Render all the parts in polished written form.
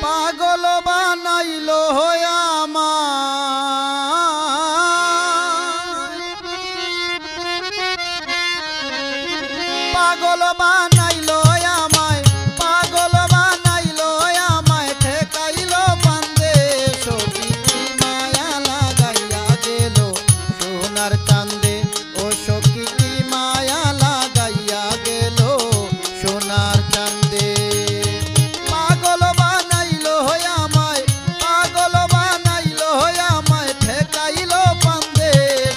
পাগল বানাইলো পাগল বানাইলো আমায়, পাগল বানাইলো আমায়, ঠেকাইলো বান্দে সখী কি মায়া লাগাইয়া গেল সোনার চাঁদে। ও সখী কি মায়া লাগাইয়া গেল সোনার চাঁদে। পাগল বানাইলো আমায়, পাগল বানাইলো আমায়, ঠেকাইলো বান্দে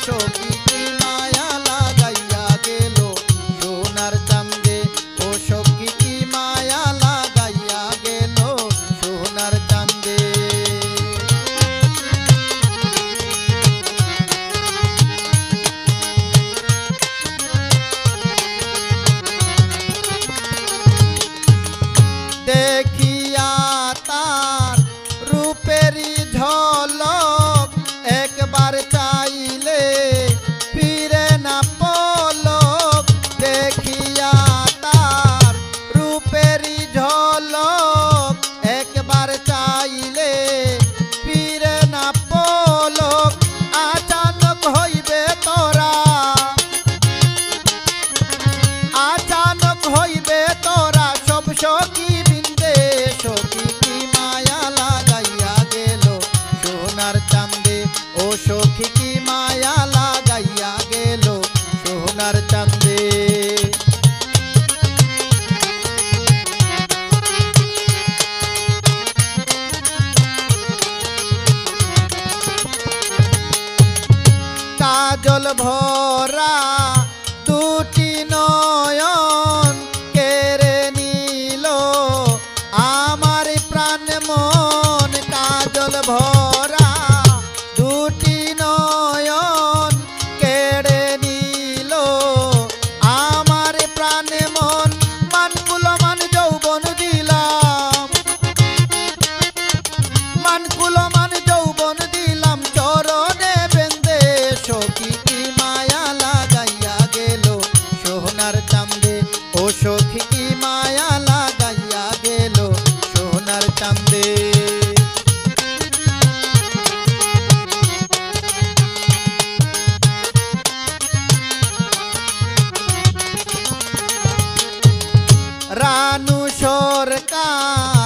সখী কি মায়া লাগাইয়া গেল সোনার চাঁদে। ও সখী কি মায়া লাগাইয়া গেল সোনার চাঁদে। দেখিয়া তার রূপেরই ঝলক একবার চাইলে ফিরে না পলক। দেখিয়া তার রূপেরই ঝলক একবার চাইলে ফিরে না পলক। আচানক হইবে তোরা, আচানক হইবে তোরা সব সখী বৃন্দে সখী কি মায়া লাগাইয়া গেল সোনার চাঁদে। ও সখী কি মায়া লাগাইয়া গেল সোনার চাঁদে। কাজল ভরা দুটি নয়ন কেড়ে নিল আমার প্রাণ মন। কাজল ভরা দুটি নয়ন কেড়ে নিল আমার প্রাণ মন। মানকুল মান যৌবন দিলাম, মানকুল মান যৌবন দিলাম চরণে বেন্দে সখী কি মায়া লাগাইয়া গেল সোনার চাঁদে। ও সখী কি মায়া লাগাইয়া গেল সোনার চাঁদে। রানু সরকার